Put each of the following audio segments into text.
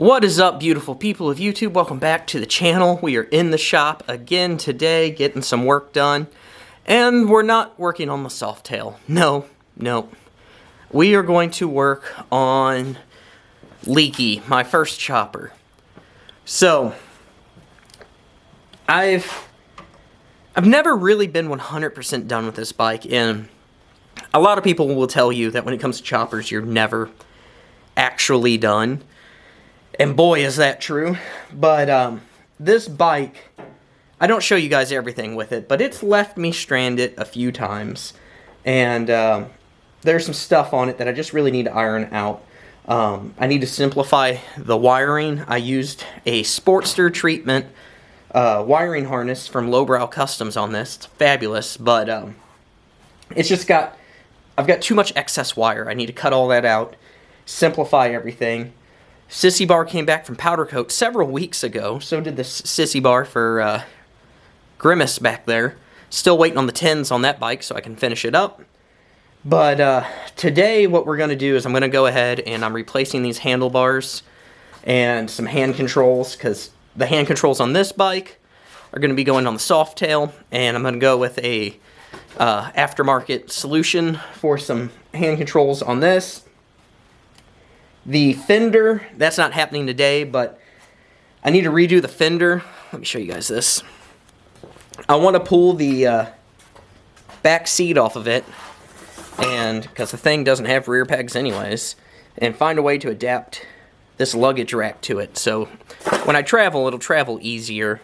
What is up, beautiful people of YouTube? Welcome back to the channel. We are in the shop again today, getting some work done. And we're not working on the Softail. No. We are going to work on Leaky, my first chopper. So, I've never really been 100% done with this bike, and a lot of people will tell you that when it comes to choppers, you're never actually done. And boy, is that true. But this bike, I don't show you guys everything with it, but it's left me stranded a few times. And there's some stuff on it that I just really need to iron out. I need to simplify the wiring. I used a Sportster treatment wiring harness from Lowbrow Customs on this. It's fabulous, but it's just I've got too much excess wire. I need to cut all that out, simplify everything. Sissy bar came back from powder coat several weeks ago. So did this sissy bar for Grimace back there. Still waiting on the tins on that bike so I can finish it up. But today what we're going to do is I'm going to go ahead and I'm replacing these handlebars and some hand controls, because the hand controls on this bike are going to be going on the Softail, and I'm going to go with a aftermarket solution for some hand controls on this. The fender, that's not happening today, but I need to redo the fender. Let me show you guys this. I want to pull the back seat off of it, and because the thing doesn't have rear pegs anyways, and find a way to adapt this luggage rack to it. So when I travel, it'll travel easier.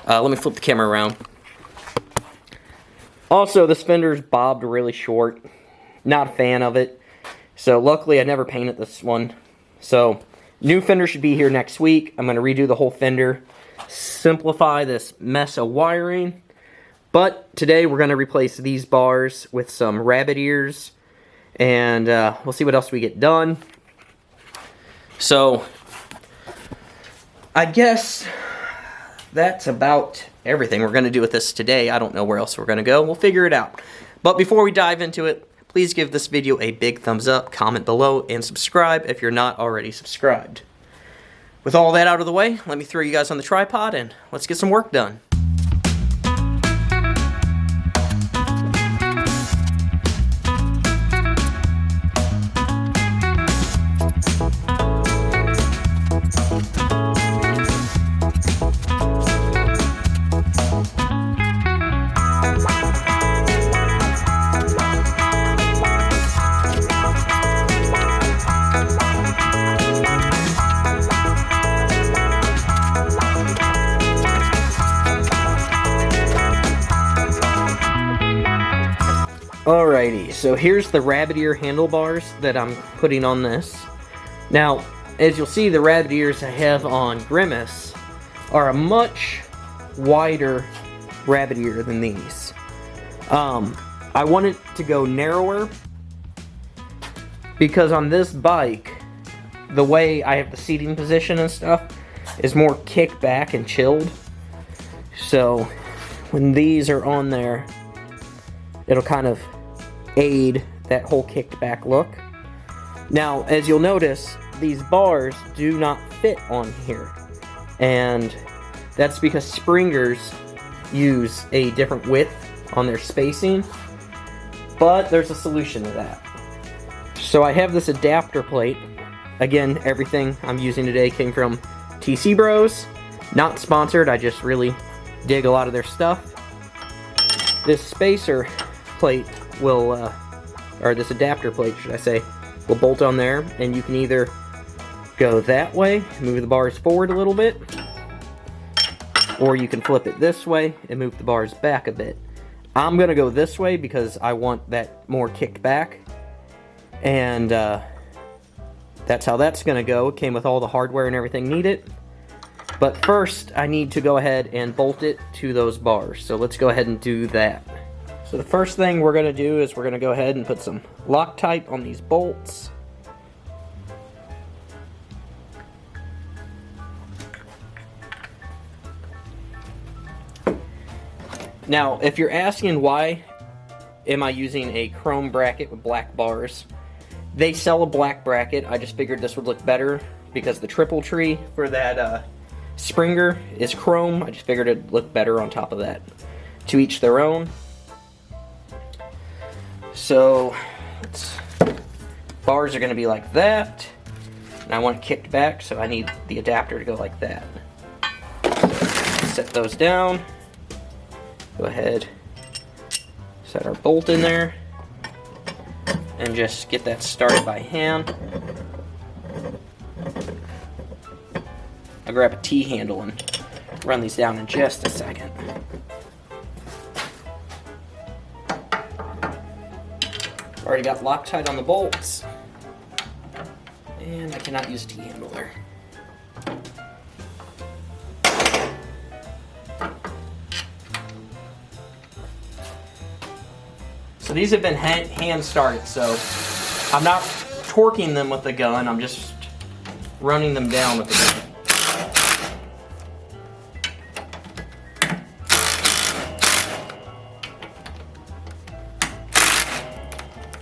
Let me flip the camera around. Also, this fender's bobbed really short. Not a fan of it. So luckily I never painted this one. So new fender should be here next week. I'm going to redo the whole fender, simplify this mess of wiring. But today we're going to replace these bars with some rabbit ears, and we'll see what else we get done. So I guess that's about everything we're going to do with this today. I don't know where else we're going to go. We'll figure it out. But before we dive into it, please give this video a big thumbs up, comment below, and subscribe if you're not already subscribed. With all that out of the way, let me throw you guys on the tripod and let's get some work done. Alrighty, so here's the rabbit ear handlebars that I'm putting on this. Now, as you'll see, the rabbit ears I have on Grimace are a much wider rabbit ear than these. I want it to go narrower because on this bike, the way I have the seating position and stuff is more kicked back and chilled. So when these are on there, it'll kind of aid that whole kicked back look. Now, as you'll notice, these bars do not fit on here, and that's because Springers use a different width on their spacing, but there's a solution to that. So I have this adapter plate. Again, everything I'm using today came from TC Bros. Not sponsored, I just really dig a lot of their stuff. This spacer plate will, or this adapter plate, should I say, will bolt on there, and you can either go that way, move the bars forward a little bit, or you can flip it this way and move the bars back a bit. I'm going to go this way because I want that more kicked back, and that's how that's going to go. It came with all the hardware and everything needed. But first, I need to go ahead and bolt it to those bars, so let's go ahead and do that. So the first thing we're going to do is we're going to go ahead and put some Loctite on these bolts. Now, if you're asking why am I using a chrome bracket with black bars, they sell a black bracket. I just figured this would look better because the triple tree for that Springer is chrome. I just figured it'd look better on top of that. To each their own. So, bars are going to be like that. And I want it kicked back, so I need the adapter to go like that. Set those down. Go ahead, set our bolt in there, and just get that started by hand. I'll grab a T-handle and run these down in just a second. Already got Loctite on the bolts. And I cannot use a T-handle there. So these have been hand started, so I'm not torquing them with the gun, I'm just running them down with the gun.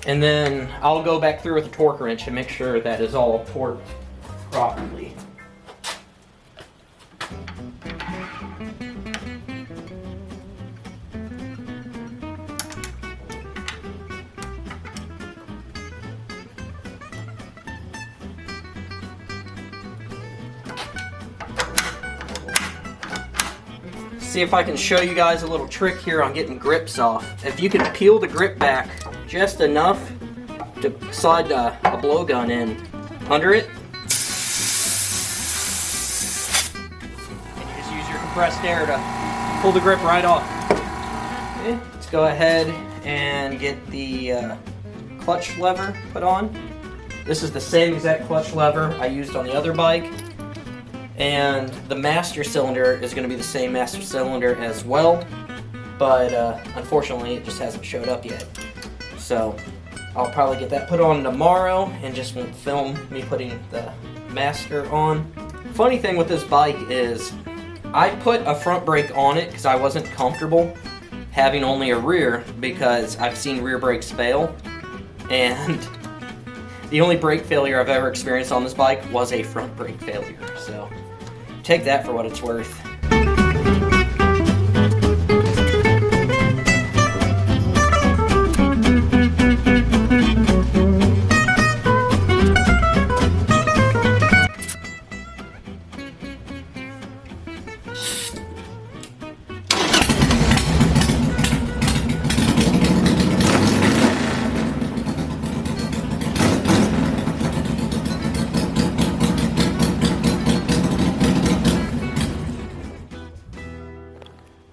And then I'll go back through with a torque wrench and make sure that is all torqued properly. See if I can show you guys a little trick here on getting grips off. If you can peel the grip back just enough to slide a blowgun in under it, and you just use your compressed air to pull the grip right off. Okay, let's go ahead and get the clutch lever put on. This is the same exact clutch lever I used on the other bike. And the master cylinder is going to be the same master cylinder as well, but unfortunately it just hasn't showed up yet. So I'll probably get that put on tomorrow and just won't film me putting the master on. Funny thing with this bike is I put a front brake on it because I wasn't comfortable having only a rear, because I've seen rear brakes fail, and the only brake failure I've ever experienced on this bike was a front brake failure. So take that for what it's worth.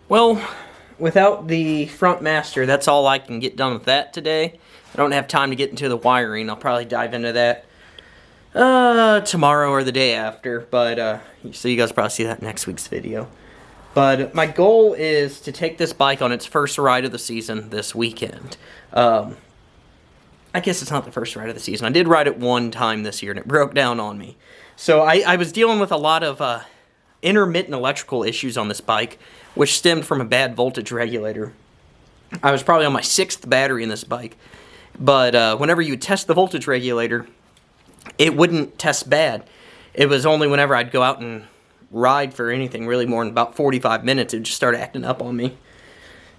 Well, without the front master, that's all I can get done with that today. I don't have time to get into the wiring. I'll probably dive into that tomorrow or the day after, but so you guys will probably see that in next week's video. But my goal is to take this bike on its first ride of the season this weekend. I guess it's not the first ride of the season. I did ride it one time this year, and it broke down on me. So I was dealing with a lot of intermittent electrical issues on this bike, which stemmed from a bad voltage regulator. I was probably on my 6th battery in this bike, but whenever you would test the voltage regulator, it wouldn't test bad. It was only whenever I'd go out and ride for anything really more than about 45 minutes, it would just start acting up on me.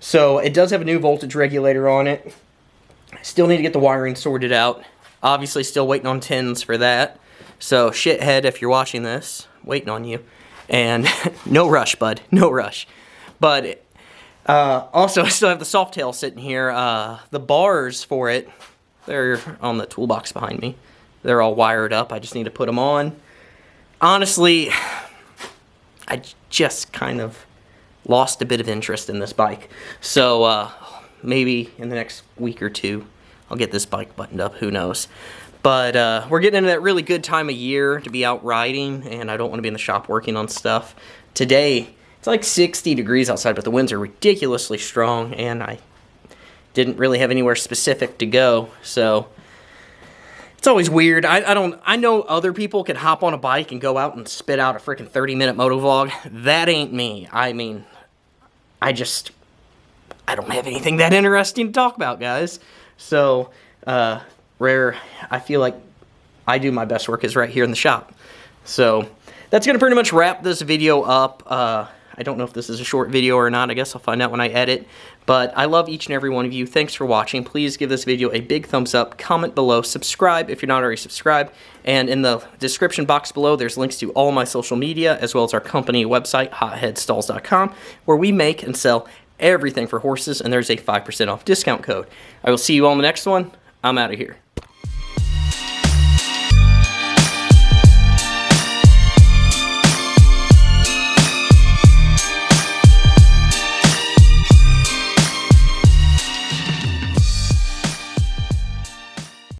So it does have a new voltage regulator on it. I still need to get the wiring sorted out. Obviously still waiting on tins for that. So shithead, if you're watching this, waiting on you. And no rush, bud, no rush. But also, I still have the Softail sitting here. The bars for it, they're on the toolbox behind me. They're all wired up. I just need to put them on. Honestly, I just kind of lost a bit of interest in this bike. So maybe in the next week or two, I'll get this bike buttoned up. Who knows? But we're getting into that really good time of year to be out riding, and I don't want to be in the shop working on stuff. Today, it's like 60 degrees outside, but the winds are ridiculously strong, and I didn't really have anywhere specific to go, so it's always weird. I know other people could hop on a bike and go out and spit out a freaking 30-minute motovlog. That ain't me. I mean, I don't have anything that interesting to talk about, guys. So, where I feel like I do my best work is right here in the shop. So that's going to pretty much wrap this video up. I don't know if this is a short video or not. I guess I'll find out when I edit. But I love each and every one of you. Thanks for watching. Please give this video a big thumbs up. Comment below. Subscribe if you're not already subscribed. And in the description box below, there's links to all my social media, as well as our company website, headstalls.com, where we make and sell everything for horses, and there's a 5% off discount code. I will see you all in the next one. I'm out of here.